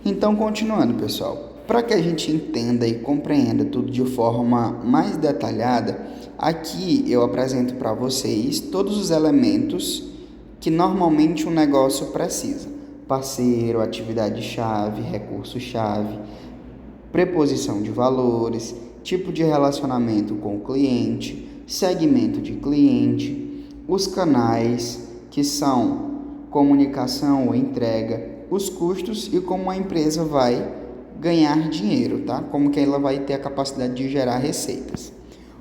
Então, continuando, pessoal, para que a gente entenda e compreenda tudo de forma mais detalhada, aqui eu apresento para vocês todos os elementos que normalmente um negócio precisa: parceiro, atividade-chave, recurso-chave, preposição de valores, tipo de relacionamento com o cliente, segmento de cliente, os canais, que são comunicação ou entrega, os custos e como a empresa vai ganhar dinheiro, tá? Como que ela vai ter a capacidade de gerar receitas.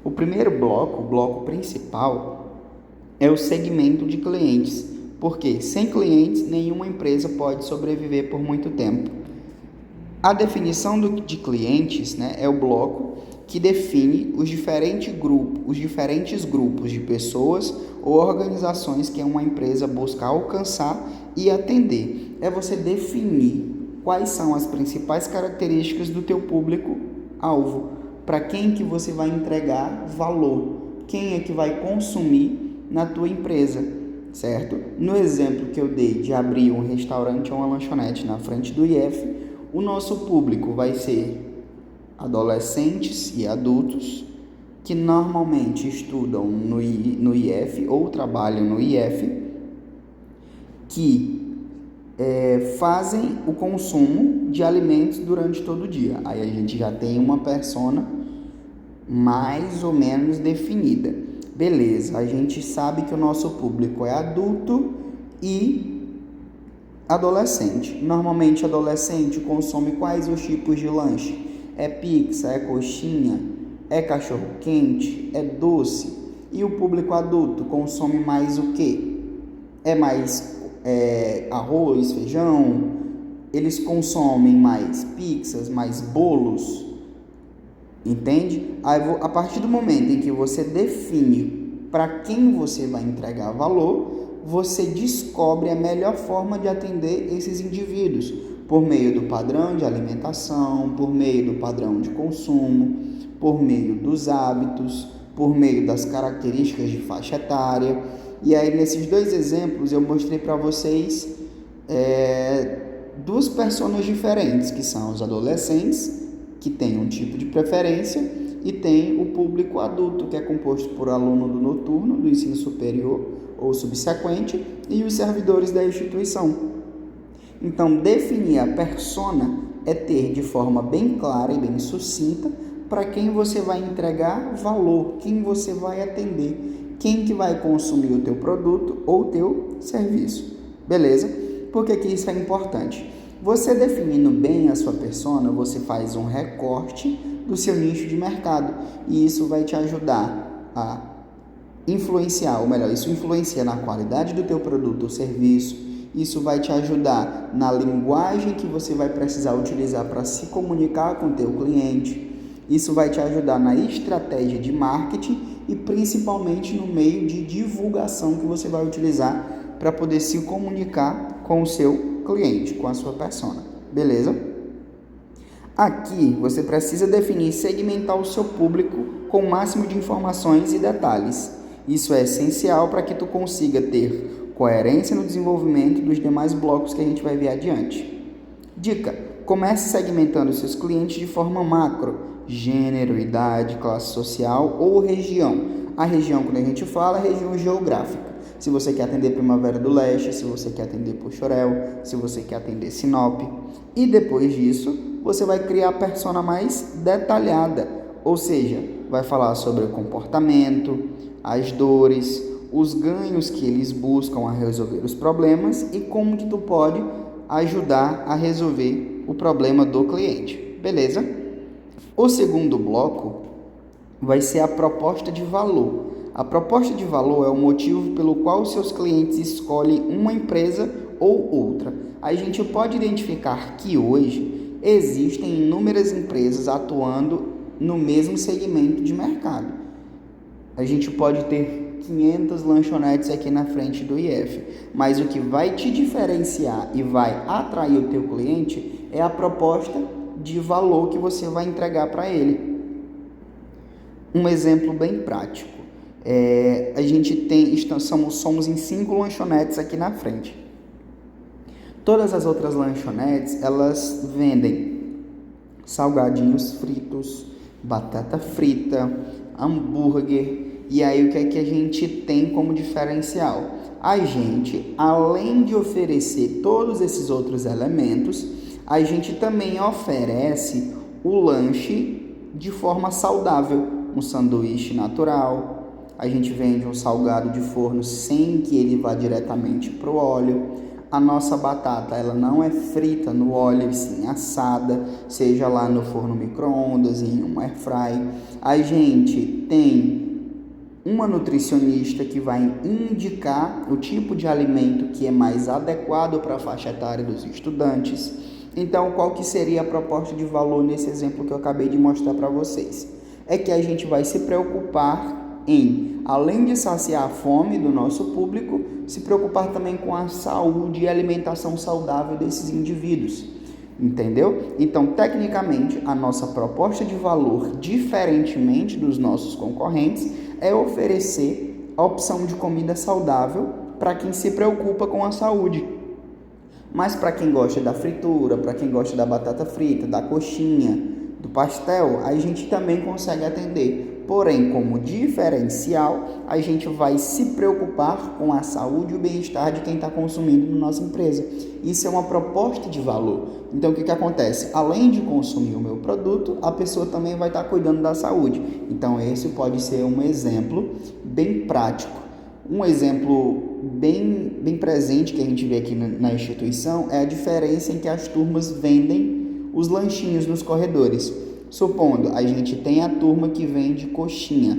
O primeiro bloco, o bloco principal, é o segmento de clientes, porque sem clientes nenhuma empresa pode sobreviver por muito tempo. A definição de clientes, né, é o bloco que define os diferentes grupos de pessoas ou organizações que uma empresa busca alcançar e atender. É você definir quais são as principais características do teu público-alvo, para quem que você vai entregar valor, quem é que vai consumir na tua empresa, certo? No exemplo que eu dei de abrir um restaurante ou uma lanchonete na frente do IF, o nosso público vai ser adolescentes e adultos que normalmente estudam no IF ou trabalham no IF, que fazem o consumo de alimentos durante todo o dia. Aí a gente já tem uma persona mais ou menos definida. Beleza, a gente sabe que o nosso público é adulto e adolescente. Normalmente adolescente consome quais os tipos de lanche? É pizza, é coxinha, é cachorro quente, é doce. E o público adulto consome mais o quê? É mais arroz, feijão? Eles consomem mais pizzas, mais bolos? Entende? Aí, a partir do momento em que você define para quem você vai entregar valor, você descobre a melhor forma de atender esses indivíduos, por meio do padrão de alimentação, por meio do padrão de consumo, por meio dos hábitos, por meio das características de faixa etária. E aí, nesses dois exemplos, eu mostrei para vocês duas personas diferentes, que são os adolescentes, que tem um tipo de preferência, e tem o público adulto, que é composto por aluno do noturno, do ensino superior ou subsequente, e os servidores da instituição. Então, definir a persona é ter de forma bem clara e bem sucinta para quem você vai entregar valor, quem você vai atender, quem que vai consumir o teu produto ou o teu serviço. Beleza? Por que isso é importante? Você definindo bem a sua persona, você faz um recorte do seu nicho de mercado e isso vai te ajudar a influenciar, ou melhor, isso influencia na qualidade do teu produto ou serviço, isso vai te ajudar na linguagem que você vai precisar utilizar para se comunicar com o teu cliente, isso vai te ajudar na estratégia de marketing e principalmente no meio de divulgação que você vai utilizar para poder se comunicar com o seu cliente, com a sua persona, beleza? Aqui você precisa definir e segmentar o seu público com o máximo de informações e detalhes. Isso é essencial para que tu consiga ter coerência no desenvolvimento dos demais blocos que a gente vai ver adiante. Dica: comece segmentando seus clientes de forma macro: gênero, idade, classe social ou região. A região, quando a gente fala, é região geográfica. Se você quer atender Primavera do Leste, se você quer atender Poxoréu, se você quer atender Sinop. E depois disso, você vai criar a persona mais detalhada, ou seja, vai falar sobre o comportamento, as dores, os ganhos que eles buscam a resolver os problemas e como que tu pode ajudar a resolver o problema do cliente, beleza? O segundo bloco vai ser a proposta de valor. A proposta de valor é o motivo pelo qual seus clientes escolhem uma empresa ou outra. A gente pode identificar que hoje existem inúmeras empresas atuando no mesmo segmento de mercado. A gente pode ter 500 lanchonetes aqui na frente do IF, mas o que vai te diferenciar e vai atrair o teu cliente é a proposta de valor que você vai entregar para ele. Um exemplo bem prático. A gente somos em 5 lanchonetes aqui na frente. Todas as outras lanchonetes, elas vendem salgadinhos fritos, batata frita, hambúrguer. E aí o que é que a gente tem como diferencial? A gente, além de oferecer todos esses outros elementos, a gente também oferece o lanche de forma saudável, um sanduíche natural. A gente vende um salgado de forno sem que ele vá diretamente para o óleo. A nossa batata, ela não é frita no óleo, sim assada, seja lá no forno micro-ondas, em um air fry. A gente tem uma nutricionista que vai indicar o tipo de alimento que é mais adequado para a faixa etária dos estudantes. Então, qual que seria a proposta de valor nesse exemplo que eu acabei de mostrar para vocês? É que a gente vai se preocupar em, além de saciar a fome do nosso público, se preocupar também com a saúde e alimentação saudável desses indivíduos. Entendeu? Então, tecnicamente, a nossa proposta de valor, diferentemente dos nossos concorrentes, é oferecer a opção de comida saudável para quem se preocupa com a saúde. Mas para quem gosta da fritura, para quem gosta da batata frita, da coxinha, do pastel, a gente também consegue atender. Porém, como diferencial, a gente vai se preocupar com a saúde e o bem-estar de quem está consumindo na nossa empresa. Isso é uma proposta de valor. Então, o que acontece? Além de consumir o meu produto, a pessoa também vai estar cuidando da saúde. Então, esse pode ser um exemplo bem prático. Um exemplo bem presente que a gente vê aqui na instituição é a diferença em que as turmas vendem os lanchinhos nos corredores. Supondo, a gente tem a turma que vende coxinha.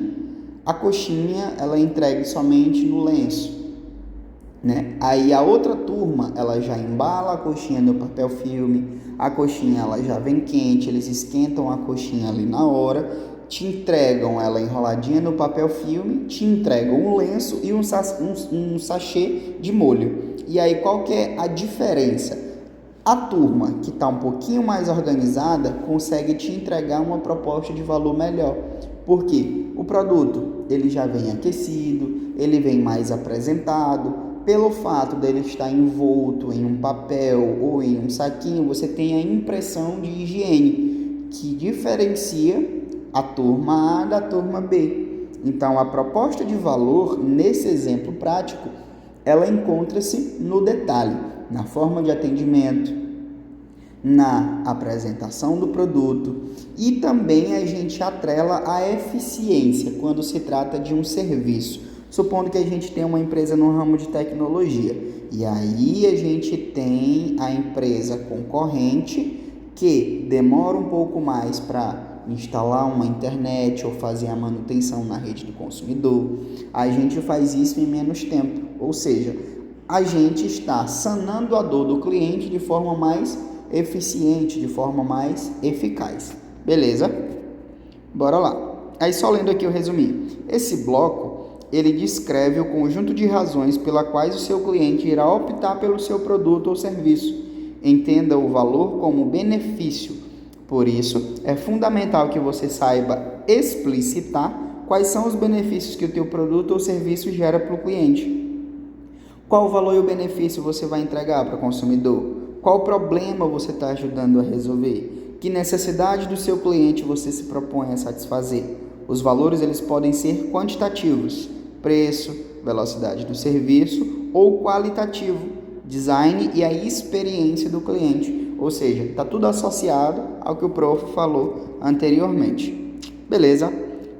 A coxinha, ela é entregue somente no lenço, né? Aí a outra turma, ela já embala a coxinha no papel filme, a coxinha ela já vem quente, eles esquentam a coxinha ali na hora, te entregam ela enroladinha no papel filme, te entregam um lenço e um sachê de molho. E aí qual que é a diferença? A turma que está um pouquinho mais organizada consegue te entregar uma proposta de valor melhor. Por quê? O produto ele já vem aquecido, ele vem mais apresentado. Pelo fato dele estar envolto em um papel ou em um saquinho, você tem a impressão de higiene que diferencia a turma A da turma B. Então, a proposta de valor, nesse exemplo prático, ela encontra-se no detalhe, na forma de atendimento, na apresentação do produto e também a gente atrela a eficiência quando se trata de um serviço. Supondo que a gente tem uma empresa no ramo de tecnologia e aí a gente tem a empresa concorrente que demora um pouco mais para instalar uma internet ou fazer a manutenção na rede do consumidor, a gente faz isso em menos tempo, ou seja, a gente está sanando a dor do cliente de forma mais eficiente, de forma mais eficaz. Beleza? Bora lá. Aí só lendo aqui o resumir. Esse bloco, ele descreve o conjunto de razões pela quais o seu cliente irá optar pelo seu produto ou serviço. Entenda o valor como benefício. Por isso, é fundamental que você saiba explicitar quais são os benefícios que o teu produto ou serviço gera para o cliente. Qual o valor e o benefício você vai entregar para o consumidor? Qual problema você está ajudando a resolver? Que necessidade do seu cliente você se propõe a satisfazer? Os valores eles podem ser quantitativos, preço, velocidade do serviço, ou qualitativo, design e a experiência do cliente. Ou seja, está tudo associado ao que o prof falou anteriormente. Beleza?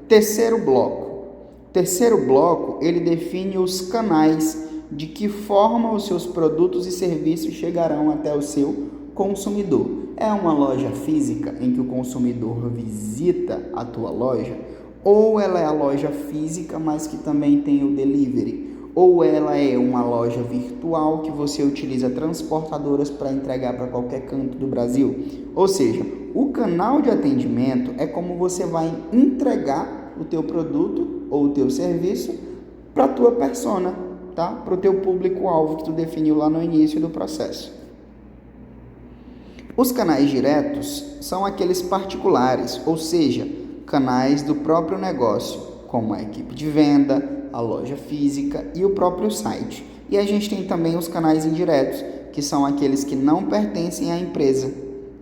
Terceiro bloco, ele define os canais de que forma os seus produtos e serviços chegarão até o seu consumidor. É uma loja física em que o consumidor visita a tua loja? Ou ela é a loja física, mas que também tem o delivery? Ou ela é uma loja virtual que você utiliza transportadoras para entregar para qualquer canto do Brasil? Ou seja, o canal de atendimento é como você vai entregar o teu produto ou o teu serviço para a tua persona, tá? Para o teu público-alvo que tu definiu lá no início do processo. Os canais diretos são aqueles particulares, ou seja, canais do próprio negócio, como a equipe de venda, a loja física e o próprio site. E a gente tem também os canais indiretos, que são aqueles que não pertencem à empresa.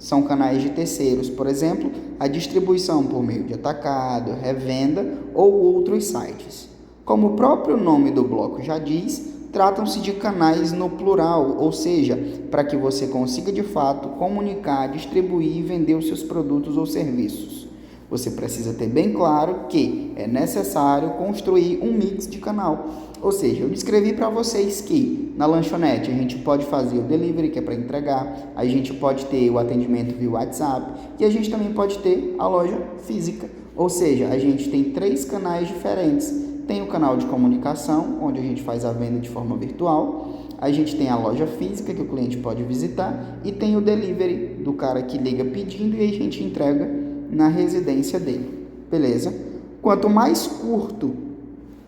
São canais de terceiros, por exemplo, a distribuição por meio de atacado, revenda ou outros sites. Como o próprio nome do bloco já diz, tratam-se de canais no plural, ou seja, para que você consiga de fato comunicar, distribuir e vender os seus produtos ou serviços. Você precisa ter bem claro que é necessário construir um mix de canal. Ou seja, eu descrevi para vocês que na lanchonete a gente pode fazer o delivery, que é para entregar, a gente pode ter o atendimento via WhatsApp e a gente também pode ter a loja física. Ou seja, a gente tem 3 canais diferentes. Tem o canal de comunicação, onde a gente faz a venda de forma virtual. A gente tem a loja física, que o cliente pode visitar. E tem o delivery, do cara que liga pedindo e a gente entrega na residência dele. Beleza? Quanto mais curto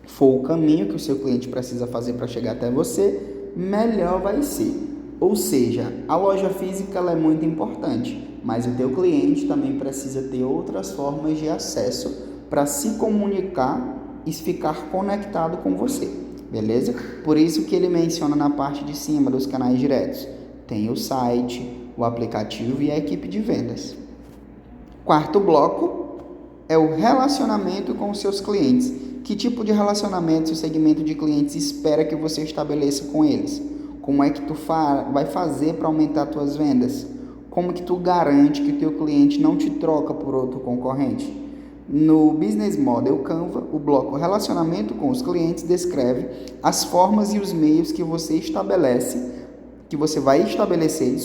for o caminho que o seu cliente precisa fazer para chegar até você, melhor vai ser. Ou seja, a loja física ela é muito importante, mas o teu cliente também precisa ter outras formas de acesso para se comunicar e ficar conectado com você, beleza? Por isso que ele menciona na parte de cima dos canais diretos. Tem o site, o aplicativo e a equipe de vendas. Quarto bloco é o relacionamento com os seus clientes. Que tipo de relacionamento o segmento de clientes espera que você estabeleça com eles? Como é que tu vai fazer para aumentar tuas vendas? Como que tu garante que o teu cliente não te troca por outro concorrente? No Business Model Canva, o bloco Relacionamento com os clientes descreve as formas e os meios que você vai estabelecer,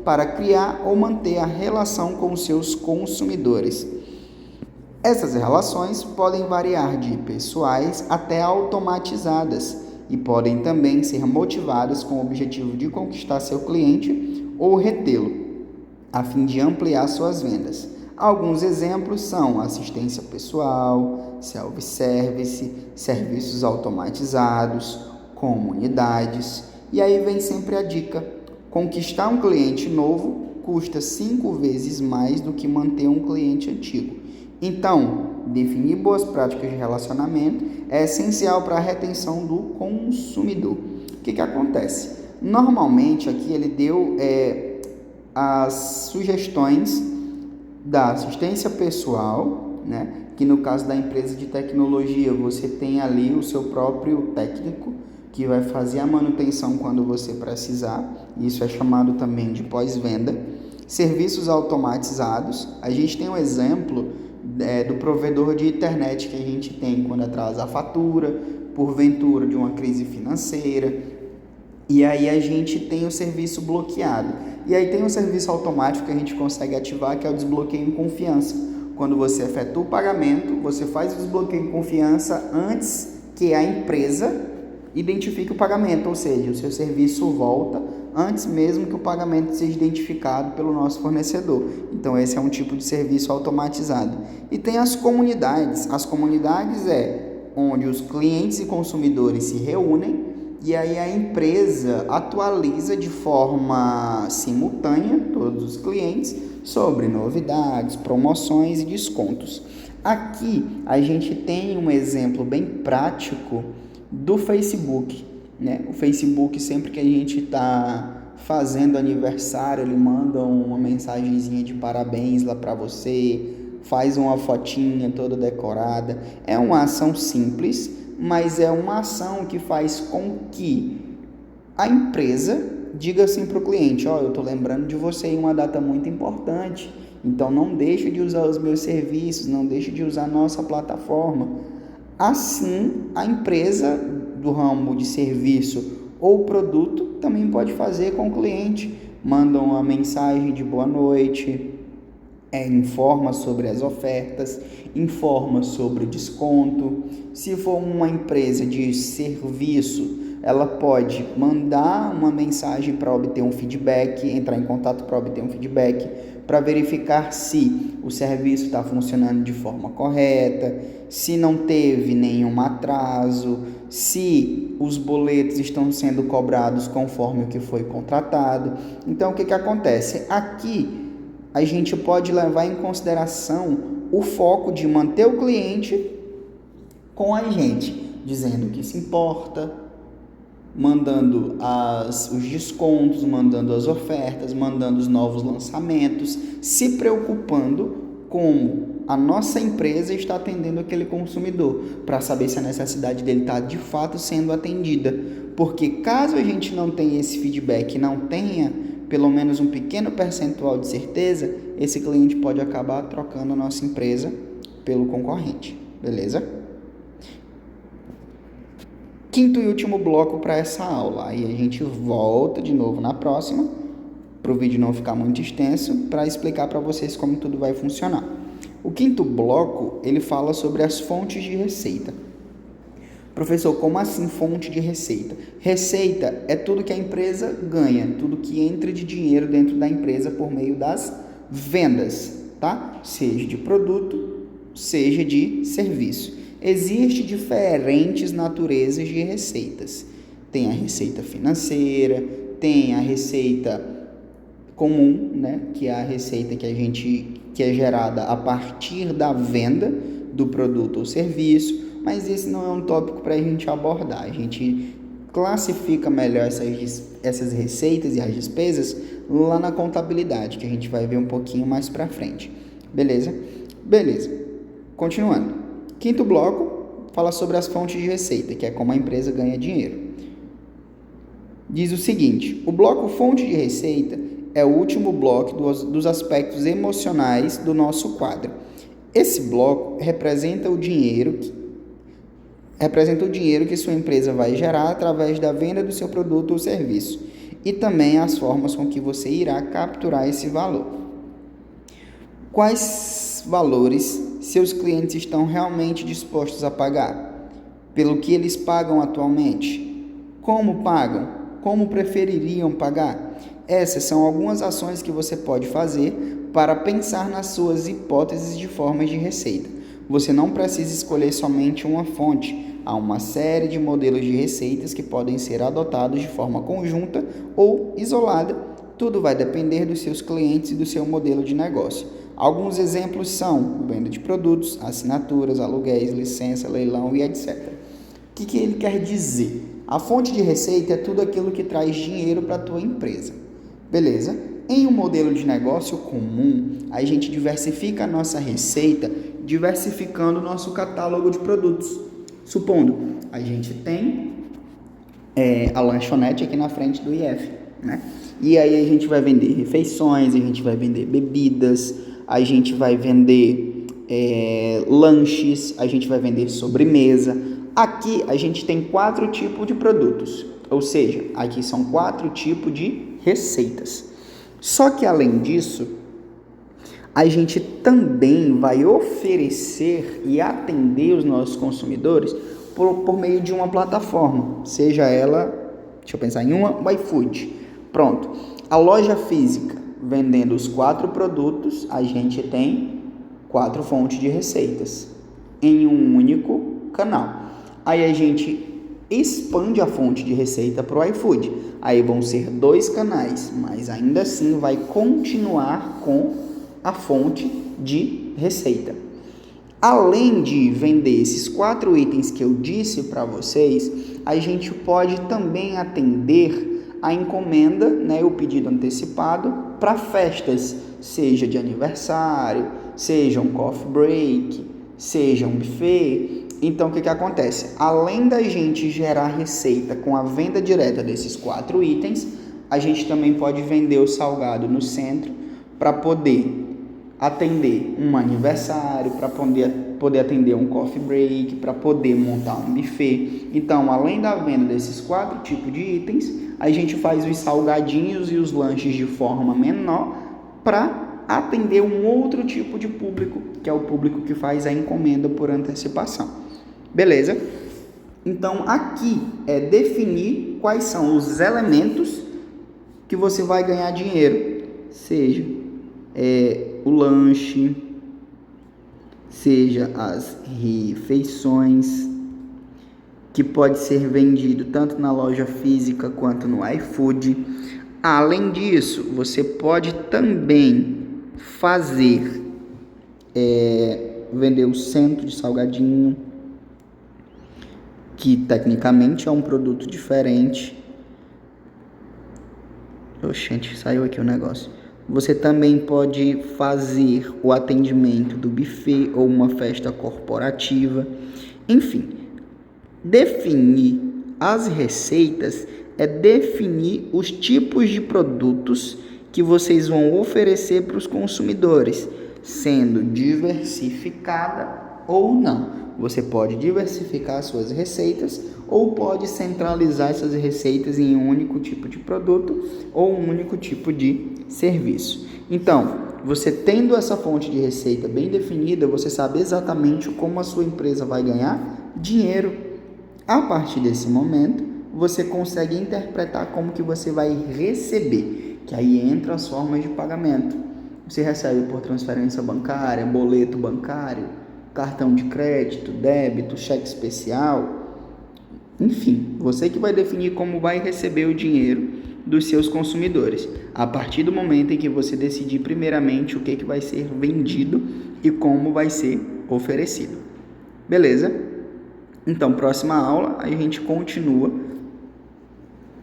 para criar ou manter a relação com os seus consumidores. Essas relações podem variar de pessoais até automatizadas e podem também ser motivadas com o objetivo de conquistar seu cliente ou retê-lo, a fim de ampliar suas vendas. Alguns exemplos são assistência pessoal, self-service, serviços automatizados, comunidades. E aí vem sempre a dica: conquistar um cliente novo custa 5 vezes mais do que manter um cliente antigo. Então, definir boas práticas de relacionamento é essencial para a retenção do consumidor. O que acontece? Normalmente aqui ele deu as sugestões da assistência pessoal, né? Que no caso da empresa de tecnologia você tem ali o seu próprio técnico que vai fazer a manutenção quando você precisar. Isso é chamado também de pós-venda. Serviços automatizados, a gente tem um exemplo do provedor de internet que a gente tem quando atrasa a fatura, porventura de uma crise financeira, e aí a gente tem o serviço bloqueado. E aí tem um serviço automático que a gente consegue ativar, que é o desbloqueio em confiança. Quando você efetua o pagamento, você faz o desbloqueio em confiança antes que a empresa identifique o pagamento, ou seja, o seu serviço volta antes mesmo que o pagamento seja identificado pelo nosso fornecedor. Então esse é um tipo de serviço automatizado. E tem as comunidades. As comunidades onde os clientes e consumidores se reúnem e aí a empresa atualiza de forma simultânea todos os clientes sobre novidades, promoções e descontos. Aqui a gente tem um exemplo bem prático do Facebook, né? O Facebook, sempre que a gente está fazendo aniversário, ele manda uma mensagenzinha de parabéns lá para você, faz uma fotinha toda decorada. É uma ação simples, mas é uma ação que faz com que a empresa diga assim para o cliente: eu estou lembrando de você em uma data muito importante, então não deixe de usar os meus serviços, não deixe de usar a nossa plataforma. Assim, a empresa do ramo de serviço ou produto também pode fazer com o cliente. Manda uma mensagem de boa noite, informa sobre as ofertas, informa sobre o desconto. Se for uma empresa de serviço, ela pode mandar uma mensagem para obter um feedback, entrar em contato para obter um feedback, para verificar se o serviço está funcionando de forma correta, se não teve nenhum atraso, se os boletos estão sendo cobrados conforme o que foi contratado. Então, o que acontece? Aqui, a gente pode levar em consideração o foco de manter o cliente com a gente, dizendo que se importa, mandando os descontos, mandando as ofertas, mandando os novos lançamentos, se preocupando como a nossa empresa está atendendo aquele consumidor, para saber se a necessidade dele está de fato sendo atendida. Porque caso a gente não tenha esse feedback, não tenha pelo menos um pequeno percentual de certeza, esse cliente pode acabar trocando a nossa empresa pelo concorrente, beleza? Quinto e último bloco para essa aula, aí a gente volta de novo na próxima, para o vídeo não ficar muito extenso, para explicar para vocês como tudo vai funcionar. O quinto bloco, ele fala sobre as fontes de receita. Professor, como assim fonte de receita? Receita é tudo que a empresa ganha, tudo que entra de dinheiro dentro da empresa por meio das vendas, tá? Seja de produto, seja de serviço. Existem diferentes naturezas de receitas. Tem a receita financeira, tem a receita comum, né? Que é a receita que é gerada a partir da venda do produto ou serviço, mas esse não é um tópico para a gente abordar. A gente classifica melhor essas receitas e as despesas lá na contabilidade, que a gente vai ver um pouquinho mais para frente. Beleza? Beleza. Continuando. Quinto bloco fala sobre as fontes de receita, que é como a empresa ganha dinheiro. Diz o seguinte: o bloco fonte de receita é o último bloco dos aspectos emocionais do nosso quadro. Esse bloco representa o dinheiro que sua empresa vai gerar através da venda do seu produto ou serviço e também as formas com que você irá capturar esse valor. Quais valores seus clientes estão realmente dispostos a pagar? Pelo que eles pagam atualmente? Como pagam? Como prefeririam pagar? Essas são algumas ações que você pode fazer para pensar nas suas hipóteses de formas de receita. Você não precisa escolher somente uma fonte. Há uma série de modelos de receitas que podem ser adotados de forma conjunta ou isolada. Tudo vai depender dos seus clientes e do seu modelo de negócio. Alguns exemplos são venda de produtos, assinaturas, aluguéis, licença, leilão e etc. O que ele quer dizer? A fonte de receita é tudo aquilo que traz dinheiro para a tua empresa. Beleza? Em um modelo de negócio comum, a gente diversifica a nossa receita, diversificando o nosso catálogo de produtos. Supondo, a gente tem a lanchonete aqui na frente do IF, né? E aí a gente vai vender refeições, a gente vai vender bebidas, a gente vai vender lanches, a gente vai vender sobremesa. Aqui a gente tem 4 tipos de produtos, ou seja, aqui são 4 tipos de receitas. Só que além disso, a gente também vai oferecer e atender os nossos consumidores por meio de uma plataforma, seja ela, deixa eu pensar em uma, o iFood. Pronto, a loja física, vendendo os 4 produtos, a gente tem 4 fontes de receitas em um único canal. Aí a gente expande a fonte de receita para o iFood. Aí vão ser 2 canais, mas ainda assim vai continuar com a fonte de receita. Além de vender esses 4 itens que eu disse para vocês, a gente pode também atender a encomenda, né, o pedido antecipado para festas, seja de aniversário, seja um coffee break, seja um buffet. Então, o que acontece? Além da gente gerar receita com a venda direta desses 4 itens, a gente também pode vender o salgado no centro para poder atender um aniversário, para poder atender um coffee break, para poder montar um buffet. Então, além da venda desses 4 tipos de itens, a gente faz os salgadinhos e os lanches de forma menor para atender um outro tipo de público, que é o público que faz a encomenda por antecipação. Beleza? Então, aqui é definir quais são os elementos que você vai ganhar dinheiro, seja o lanche, seja as refeições, que pode ser vendido tanto na loja física quanto no iFood. Além disso, você pode também fazer, vender o centro de salgadinho, que tecnicamente é um produto diferente. Oxente, saiu aqui o negócio. Você também pode fazer o atendimento do buffet ou uma festa corporativa. Enfim, definir as receitas é definir os tipos de produtos que vocês vão oferecer para os consumidores, sendo diversificada ou não. Você pode diversificar suas receitas ou pode centralizar essas receitas em um único tipo de produto ou um único tipo de serviço. Então, você tendo essa fonte de receita bem definida, você sabe exatamente como a sua empresa vai ganhar dinheiro. A partir desse momento, você consegue interpretar como que você vai receber, que aí entra as formas de pagamento. Você recebe por transferência bancária, boleto bancário, cartão de crédito, débito, cheque especial, enfim, você que vai definir como vai receber o dinheiro dos seus consumidores, a partir do momento em que você decidir primeiramente o que vai ser vendido e como vai ser oferecido. Beleza? Então, próxima aula, a gente continua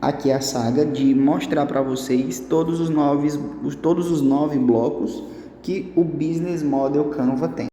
aqui a saga de mostrar para vocês todos os 9 blocos que o Business Model Canva tem.